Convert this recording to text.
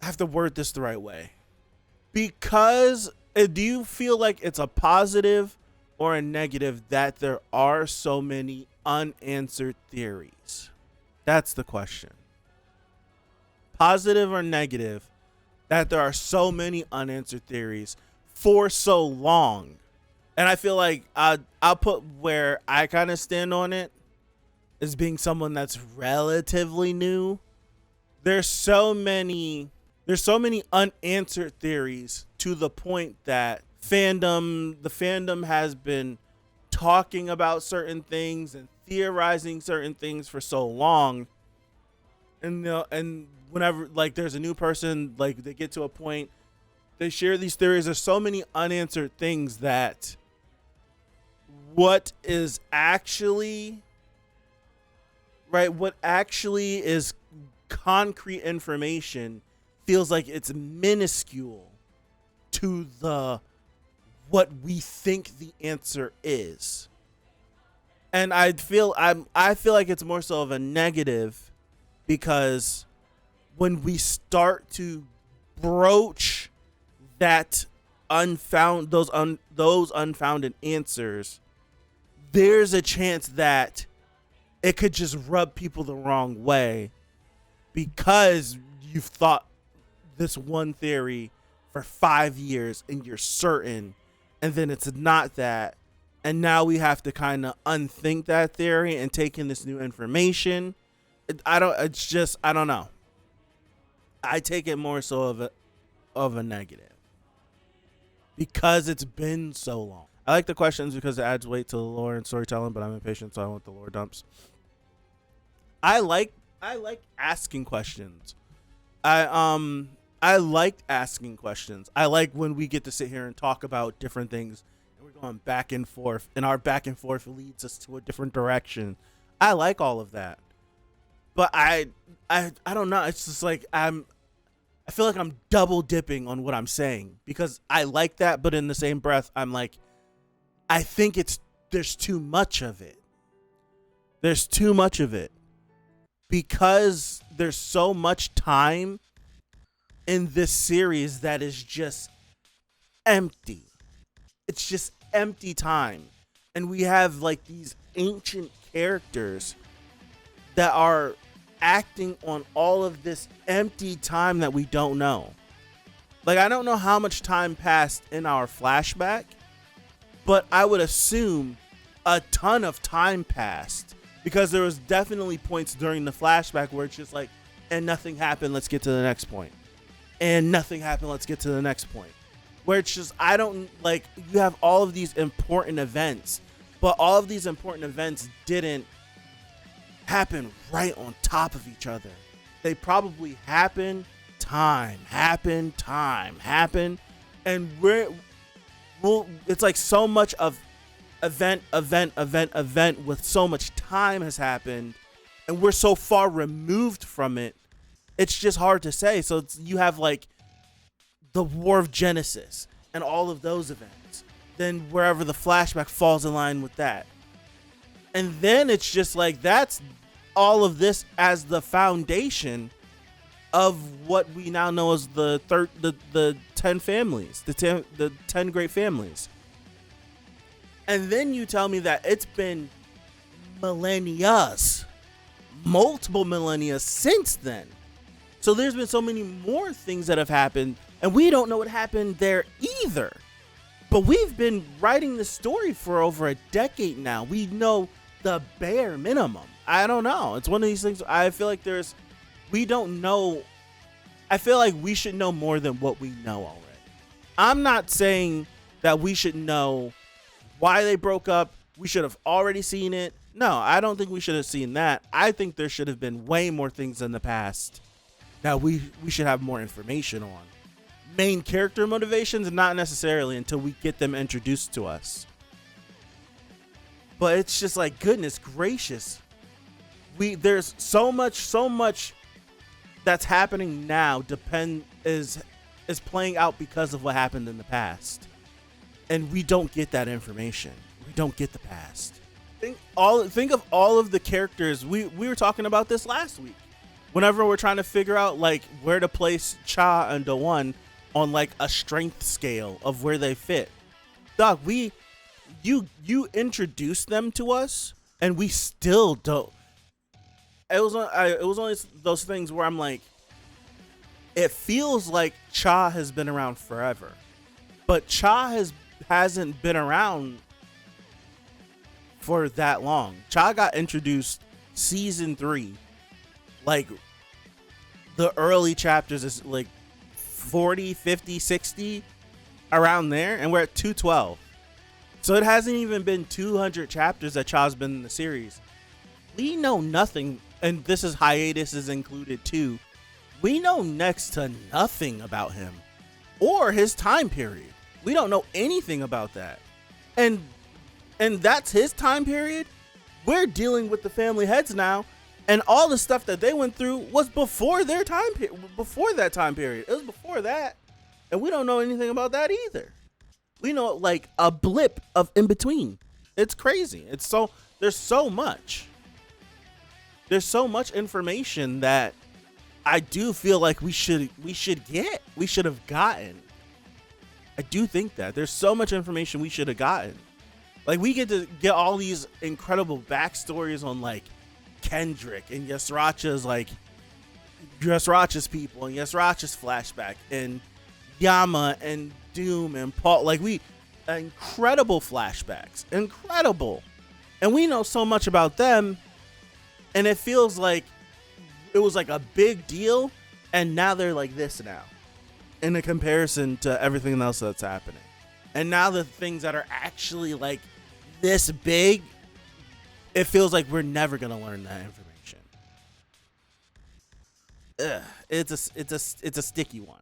have to word this the right way. Because do you feel like it's a positive or a negative that there are so many unanswered theories? That's the question. Positive or negative that there are so many unanswered theories for so long. And I feel like I'll put where I kind of stand on it as being someone that's relatively new. There's so many unanswered theories to the point that the fandom has been talking about certain things and theorizing certain things for so long. And whenever like there's a new person, like they get to a point, they share these theories. There's so many unanswered things that what actually is concrete information feels like it's minuscule to the what we think the answer is. And I feel like it's more so of a negative, because when we start to broach that those unfounded answers, there's a chance that it could just rub people the wrong way because you've thought this one theory for 5 years and you're certain, and then it's not that, and now we have to kind of unthink that theory and take in this new information. I don't know. I take it more so of a negative because it's been so long. I like the questions because it adds weight to the lore and storytelling, but I'm impatient, so I want the lore dumps. I like asking questions. I liked asking questions. I like when we get to sit here and talk about different things and we're going back and forth, and our back and forth leads us to a different direction. I like all of that. But I don't know. It's just like I feel like I'm double dipping on what I'm saying, because I like that, but in the same breath, I'm like, I think there's too much of it. There's too much of it because there's so much time in this series that is just empty. It's just empty time. And we have like these ancient characters that are acting on all of this empty time that we don't know. Like, I don't know how much time passed in our flashback, but I would assume a ton of time passed, because there was definitely points during the flashback where it's just like, and nothing happened, let's get to the next point. And nothing happened, let's get to the next point. Where it's just, I don't, like, you have all of these important events, but all of these important events didn't happen right on top of each other. They probably happen, and it's like so much of event with so much time has happened, and we're so far removed from it. It's just hard to say. So you have like the War of Genesis and all of those events, then wherever the flashback falls in line with that, and then it's just like, that's all of this as the foundation of what we now know as the 10 families, the 10 great families. And then you tell me that it's been multiple millennia since then. So there's been so many more things that have happened, and we don't know what happened there either. But we've been writing this story for over a decade now. We know the bare minimum. I don't know. It's one of these things. I feel like we don't know. I feel like we should know more than what we know already. I'm not saying that we should know why they broke up. We should have already seen it. No, I don't think we should have seen that. I think there should have been way more things in the past that we should have more information on. Main character motivations, not necessarily until we get them introduced to us. But it's just like, goodness gracious. There's so much that's happening now is playing out because of what happened in the past. And we don't get that information. We don't get the past. Think of all of the characters. We were talking about this last week. Whenever we're trying to figure out like where to place Cha and Daewon on like a strength scale of where they fit, dog, you introduced them to us, and we still don't. It was only those things where I'm like, it feels like Cha has been around forever, but Cha hasn't been around for that long. Cha got introduced season 3, like the early chapters is like 40, 50, 60 around there, and we're at 212. So it hasn't even been 200 chapters that Cha's been in the series. We know nothing, and this is hiatuses included too. We know next to nothing about him or his time period. We don't know anything about that. And that's his time period. We're dealing with the family heads now, and all the stuff that they went through was before their time before that time period. It was before that. And we don't know anything about that either. We know like a blip of in between. It's crazy. There's so much. There's so much information that I do feel like we should have gotten. I do think that there's so much information we should have gotten. Like, we get to get all these incredible backstories on like Kendrick and Yasracha's people and Yasracha's flashback and Yama and Doom and Paul. Like, incredible flashbacks, incredible. And we know so much about them, and it feels like it was like a big deal, and now they're like this now in a comparison to everything else that's happening. And now the things that are actually like this big, it feels like we're never gonna learn that information. It's a sticky one.